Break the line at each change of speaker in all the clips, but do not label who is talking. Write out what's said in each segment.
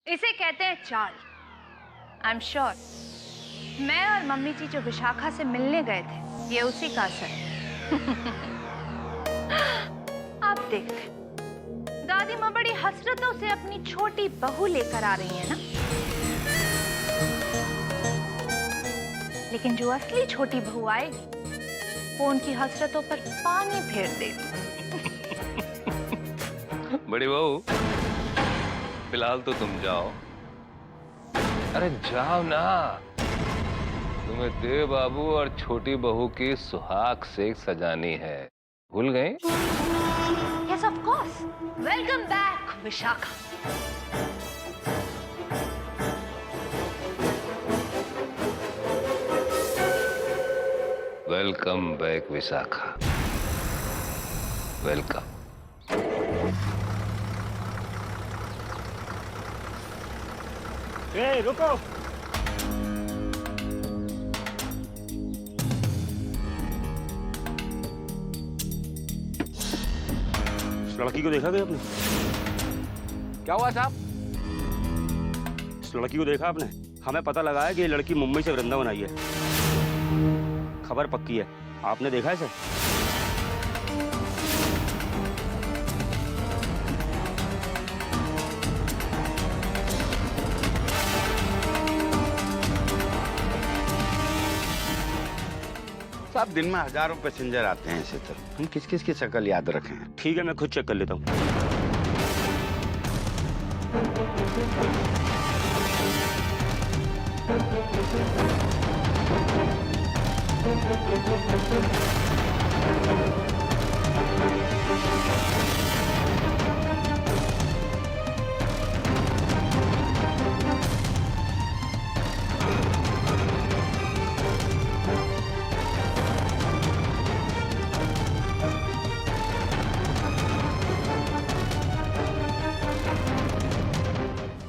इसे कहते हैं चाल। आई एम श्योर मैं और मम्मी जी जो विशाखा से मिलने गए थे, ये उसी का असर है। आप देखते दादी माँ बड़ी हसरतों से अपनी छोटी बहू लेकर आ रही है ना, लेकिन जो असली छोटी बहू आएगी वो उनकी हसरतों पर पानी फेर देगी।
बड़ी बहू फिलहाल तो तुम जाओ। अरे जाओ ना, तुम्हें देव बाबू और छोटी बहू की सुहाग से सजानी है, भूल गए?
Yes, of course. Welcome back, Vishakha.
Welcome back Vishakha, welcome.
ए, रुको। इस लड़की को देखा क्या आपने?
क्या हुआ साहब?
इस लड़की को देखा आपने? हमें पता लगा है कि ये लड़की मुंबई से वृंदावन आई है। खबर पक्की है। आपने देखा है इसे?
साहब दिन में हजारों पैसेंजर आते हैं इसे, तो हम किस किस की शक्ल याद रखें?
ठीक है, मैं खुद चेक कर लेता हूँ।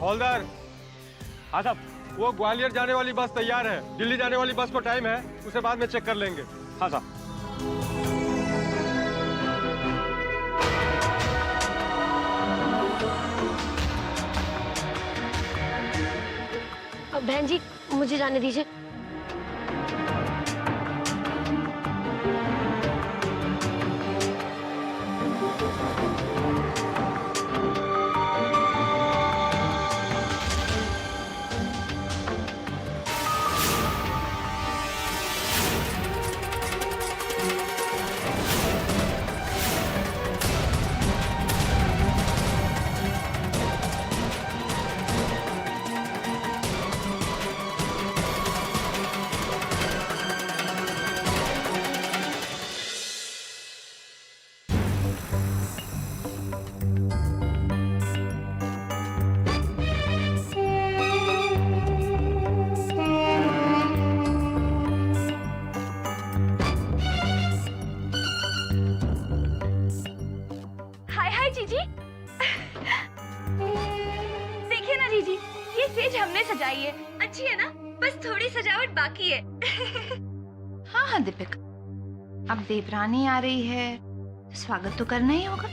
हवलदार,
हाँ साहब।
वो ग्वालियर जाने वाली बस तैयार है, दिल्ली जाने वाली बस को टाइम है, उसे बाद में चेक कर लेंगे।
हाँ साहब।
बहन जी, मुझे जाने दीजिए।
देखिए ना जीजी, ये स्टेज हमने सजाई है, अच्छी है ना? बस थोड़ी सजावट बाकी है। हाँ हाँ दीपिका, अब देवरानी आ रही है, स्वागत तो करना ही होगा।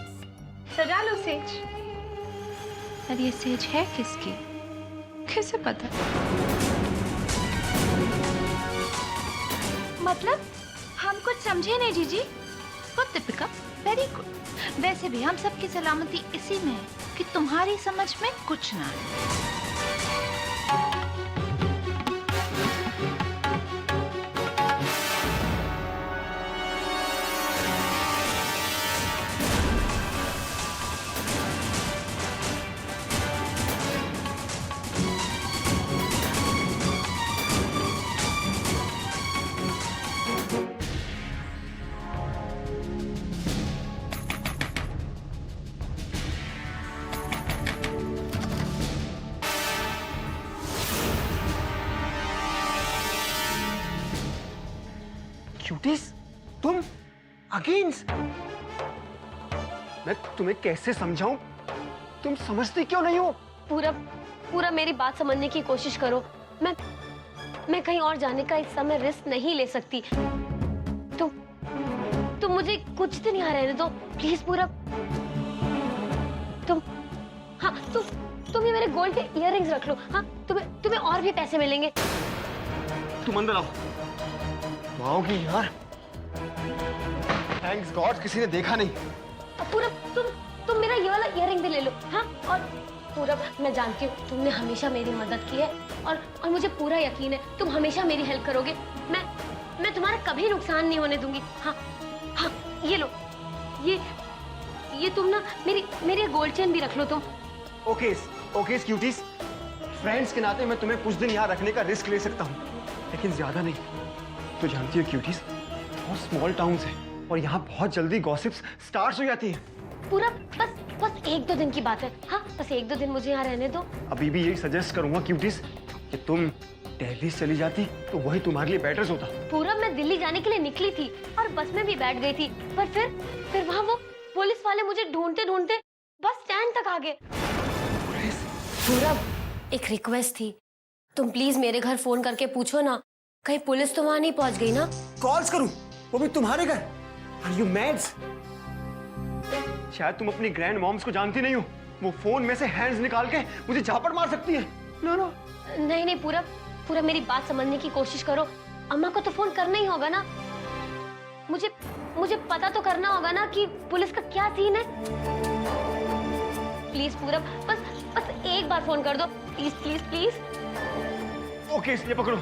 सजा लो सेज। पर ये सेज है किसकी, कैसे पता? मतलब हम कुछ समझे नहीं जीजी। Good Deepika, very good. वैसे भी हम सबकी सलामती इसी में है कि तुम्हारी समझ में कुछ ना आए।
क्यूटीज, तुम अगेंस्ट? मैं तुम्हें कैसे समझाऊं? तुम समझती क्यों नहीं हो?
पूरा मेरी बात समझने की कोशिश करो। मैं कहीं और जाने का इस समय रिस्क नहीं ले सकती। तुम मुझे कुछ दिन यहाँ रहने दो प्लीज। पूरा तुम ही मेरे मेरे गोल्ड के इयररिंग्स रख लो। हाँ, तुम्हें तुम्हें और भी पैसे मिलेंगे।
तुम अंदर आओ। तुम आओगी यार। थैंक्स गॉड किसी ने देखा नहीं।
पूरब तुम मेरा ये वाला इयररिंग भी ले लो। हाँ, और पूरब मैं जानती हूँ तुमने हमेशा मेरी मदद की है और मुझे पूरा यकीन है तुम हमेशा मेरी हेल्प करोगे। मैं तुम्हारा कभी नुकसान नहीं होने दूंगी। हाँ हाँ, ये लो, ये तुम ना मेरी गोल्ड चेन भी रख लो तुम।
ओके क्यूटीज, फ्रेंड्स के नाते मैं तुम्हें कुछ दिन यहाँ रखने का रिस्क ले सकता हूँ, लेकिन ज्यादा नहीं। तो जानती हो क्यूटीज, बहुत स्मॉल टाउन्स है और यहाँ बहुत जल्दी गॉसिप्स स्टार्ट हो जाती हैं।
पूरा बस 1-2 दिन की बात है। हाँ, बस 1-2 दिन मुझे यहाँ रहने दो।
अभी भी यही सजेस्ट करूंगा क्यूटीज कि तुम दिल्ली चली जाती तो वही तुम्हारे लिए बेटर होता।
पूरब मैं दिल्ली जाने के लिए निकली थी और बस में भी बैठ गई थी, पर फिर वहाँ वो पुलिस वाले मुझे ढूंढते बस स्टैंड तक आ गए। पूरब, एक रिक्वेस्ट थी, तुम प्लीज मेरे घर फोन करके पूछो ना, कहीं पुलिस तो वहाँ नहीं पहुँच गई ना।
कॉल्स करूं, वो भी तुम्हारे घर? Are you mad? शायद तुम अपनी ग्रैंड मॉम्स को जानती नहीं हो। वो फोन में से हैंड्स निकाल के मुझे झापड़ मार सकती है। नो
नहीं पूरब मेरी बात समझने की कोशिश करो। अम्मा को तो फोन करना ही होगा ना। मुझे पता तो करना होगा ना कि पुलिस का क्या सीन है। प्लीज पूरब, बस एक बार फोन कर दो, प्लीज।
ओके, ये पकड़ो।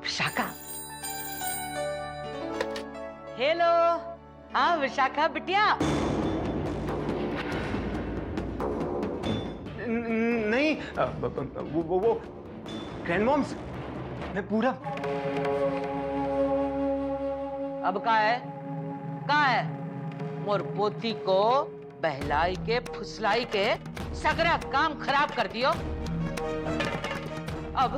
विशाखा, हेलो। हाँ विशाखा बिटिया।
नहीं, वो ग्रैंड मॉम्स, मैं पूरा।
अब कहाँ है मोर पोती को बहलाई के फुसलाई के सगरा काम खराब कर दियो। अब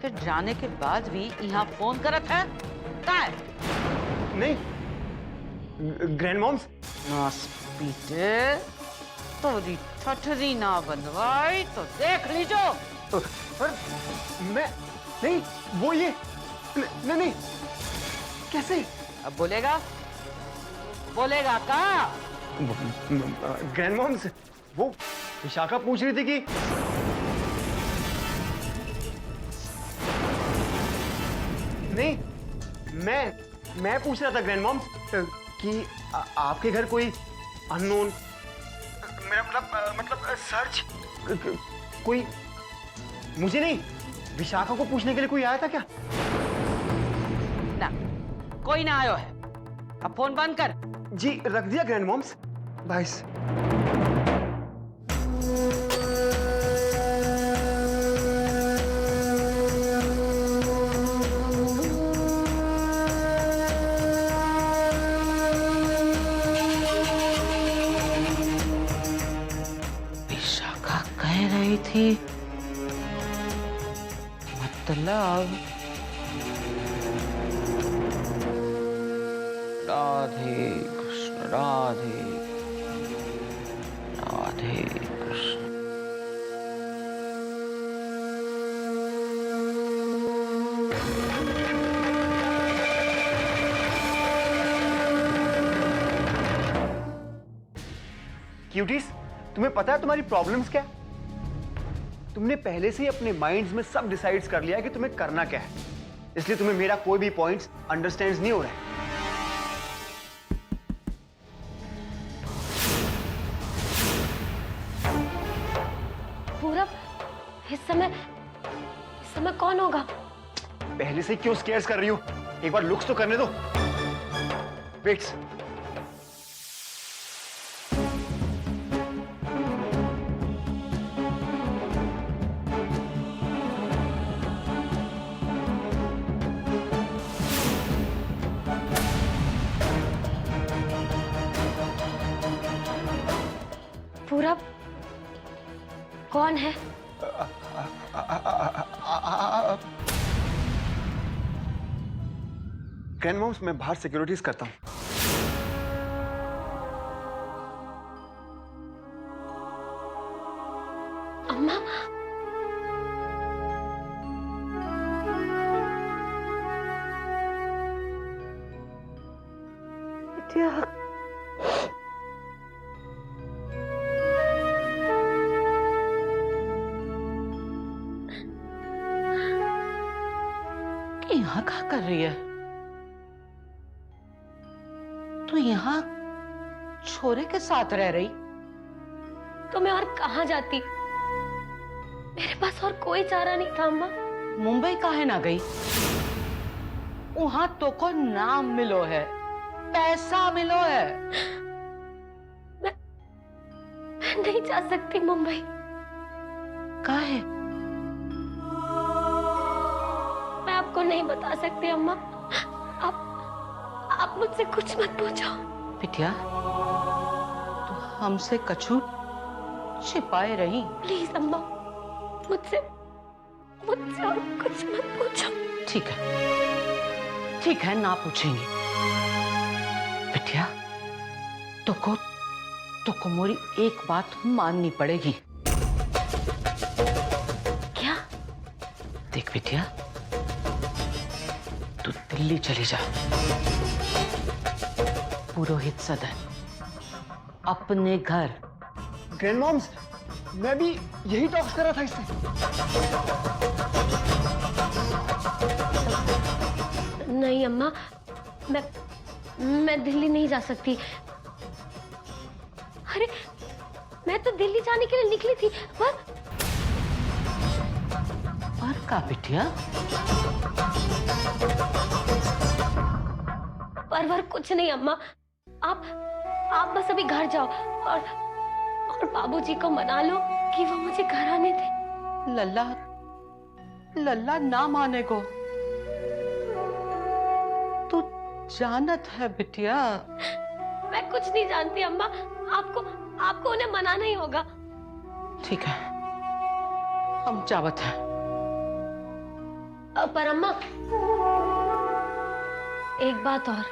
फिर जाने के बाद भी यहाँ फोन करत है। कहाँ है?
नहीं ग्रैंड मॉम्स।
पीटे तोरी ठठरी ना बनवाई तो देख लीजो।
पर मैं नहीं, वो ये नहीं कैसे?
अब बोलेगा का?
ग्रैंड मॉम्स, वो विशाखा पूछ रही थी कि नहीं, मैं पूछ रहा था ग्रैंड मॉम्स कि आपके घर कोई अननोन, मेरा मतलब सर्च कोई, मुझे नहीं, विशाखा को पूछने के लिए कोई आया था क्या?
ना, कोई ना आयो है। अब फोन बंद कर।
जी रख दिया ग्रैंड मॉम्स। बाइस।
विशाखा कह रही थी, मतलब राधे कृष्ण राधे कृष्ण।
क्यूटीज, तुम्हें पता है तुम्हारी प्रॉब्लम्स क्या है? तुमने पहले से ही अपने माइंड्स में सब डिसाइड्स कर लिया है कि तुम्हें करना क्या है, इसलिए तुम्हें मेरा कोई भी पॉइंट्स अंडरस्टैंड नहीं हो रहा है।
पूरब, इस समय कौन होगा?
पहले से क्यों स्केयर्स कर रही हो? एक बार लुक्स तो करने दो। वेट्स।
पूरब, कौन है?
ग्रैंड मॉम्स, मैं बाहर सिक्योरिटीज करता हूँ।
अम्मा,
बिटिया यहाँ क्या कर रही है तू? यहाँ छोरे के साथ रह रही?
तो मैं और कहाँ जाती? मेरे पास और कोई चारा नहीं था अम्मा।
मुंबई काहे ना गई? वहां तो को नाम मिलो है, पैसा मिलो है।
मैं नहीं जा सकती मुंबई।
काहे?
मैं आपको नहीं बता सकती अम्मा। आप मुझसे कुछ मत पूछो।
बिटिया तू हमसे कछु छिपाए रही?
प्लीज अम्मा, मुझसे और कुछ मत पूछो।
ठीक है ना पूछेंगे। बिटिया तो को मोरी एक बात माननी पड़ेगी।
क्या?
देख बिटिया, तू दिल्ली चली जा, पुरोहित सदन, अपने घर।
ग्रैंड मॉम्स, मैं भी यही टॉक्स कर रहा था इससे।
नहीं अम्मा, मैं दिल्ली नहीं जा सकती। अरे मैं तो दिल्ली जाने के लिए निकली थी,
पर का बिटिया?
पर कुछ नहीं अम्मा। आप बस अभी घर जाओ और बाबूजी को मना लो कि वो मुझे घर आने दे।
लल्ला ना माने को तू जानत है बिटिया।
मैं कुछ नहीं जानती अम्मा। आपको उन्हें मनाना ही होगा।
ठीक है, हम जावत हैं।
पर अम्मा, एक बात और।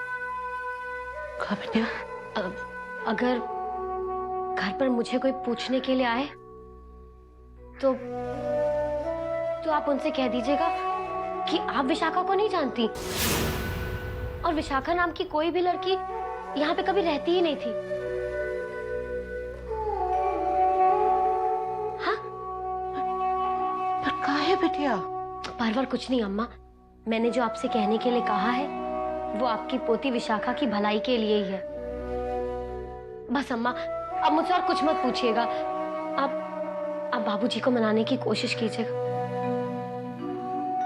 क्या बिटिया?
अगर घर पर मुझे कोई पूछने के लिए आए तो आप उनसे कह दीजिएगा कि आप विशाखा को नहीं जानती, और विशाखा नाम की कोई भी लड़की यहाँ पे कभी रहती ही नहीं थी। हाँ?
पर काहे बिटिया?
परवर कुछ नहीं अम्मा। मैंने जो आपसे कहने के लिए कहा है वो आपकी पोती विशाखा की भलाई के लिए ही है। बस अम्मा, अब मुझसे और कुछ मत पूछिएगा। आप बाबूजी को मनाने की कोशिश कीजिएगा।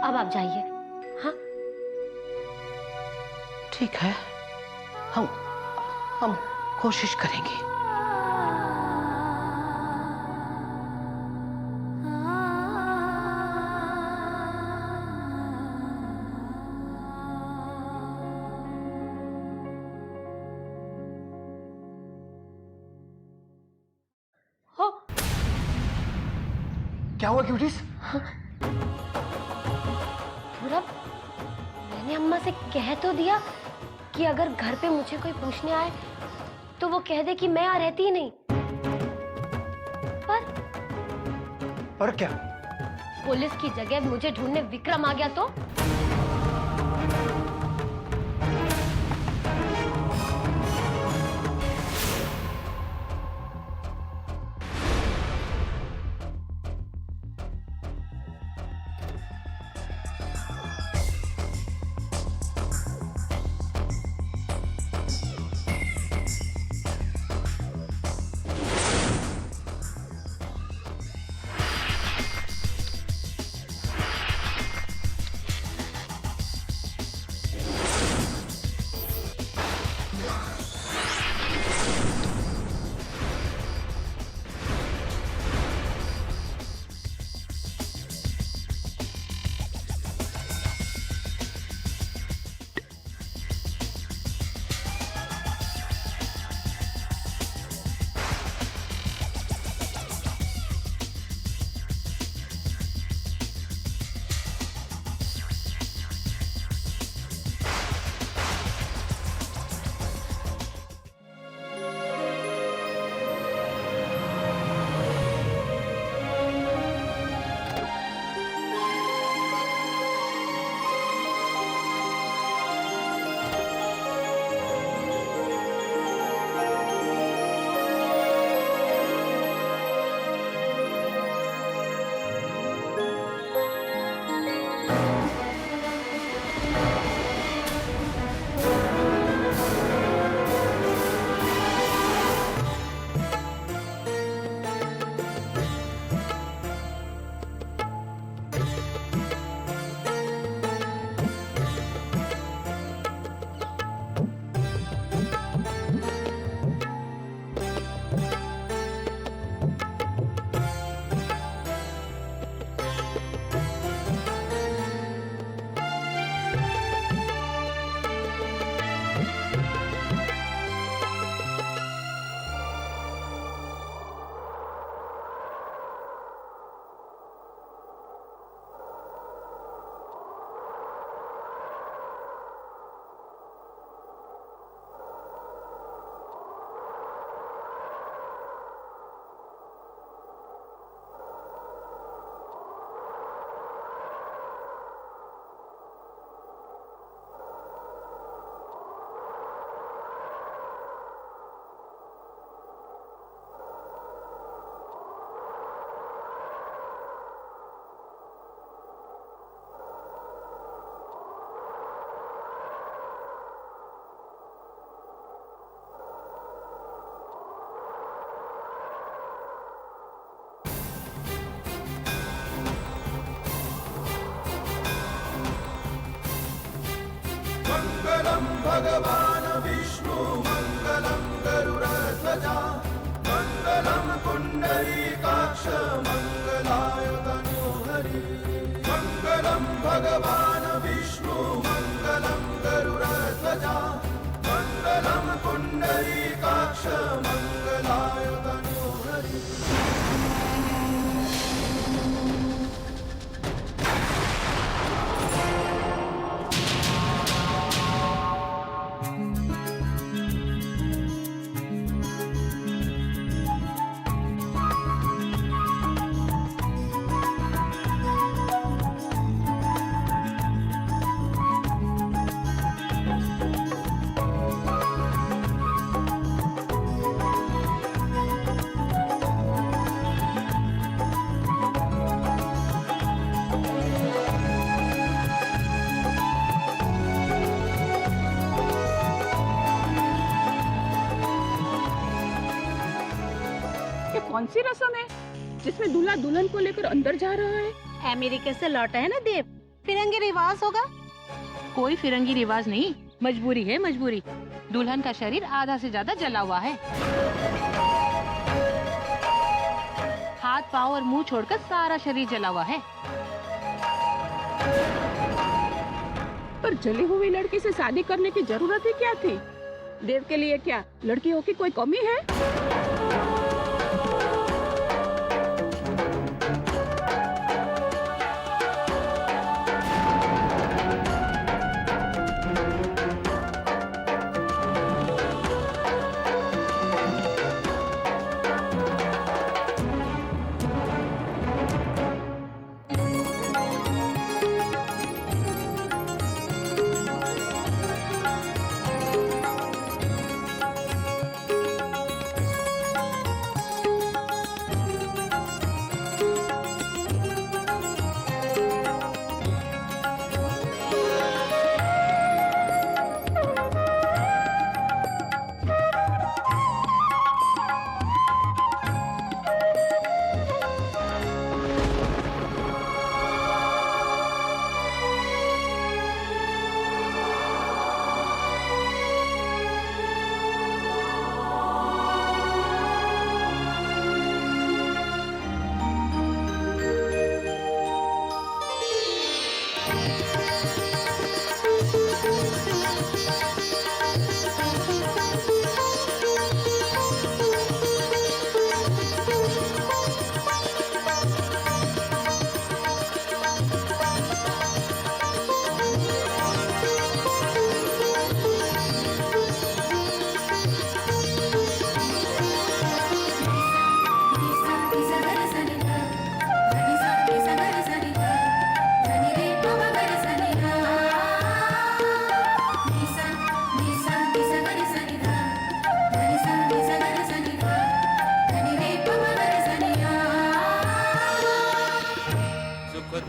अब आप जाइए। हाँ
ठीक है, हम कोशिश करेंगे।
क्या हुआ क्यूटीज?
पूरा मैंने अम्मा से कह तो दिया कि अगर घर पे मुझे कोई पूछने आए तो वो कह दे कि मैं यहाँ रहती ही नहीं।
पर क्या?
पुलिस की जगह मुझे ढूंढने विक्रम आ गया तो?
ये कौन सी रस्म है जिसमें दूल्हा दुल्हन को लेकर अंदर जा रहा है?
अमेरिका से लौटा है ना देव, फिरंगी रिवाज होगा।
कोई फिरंगी रिवाज नहीं, मजबूरी है मजबूरी। दुल्हन का शरीर आधा से ज्यादा जला हुआ है, हाथ पाँव और मुंह छोड़कर सारा शरीर जला हुआ है। पर जली हुई लड़की से शादी करने की जरूरत ही क्या थी? देव के लिए क्या लड़कियों की कोई कमी है?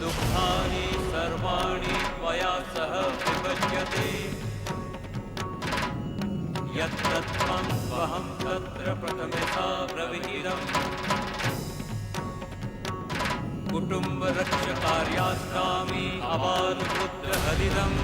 दुःखानि सर्वाणि त्वया सह विभज्यते यत्तत्त्वं वहं तत्र प्रथमतः ब्रवीमि कुटुम्बरक्षकार्यास्तामि अबालपुत्रहरिदम्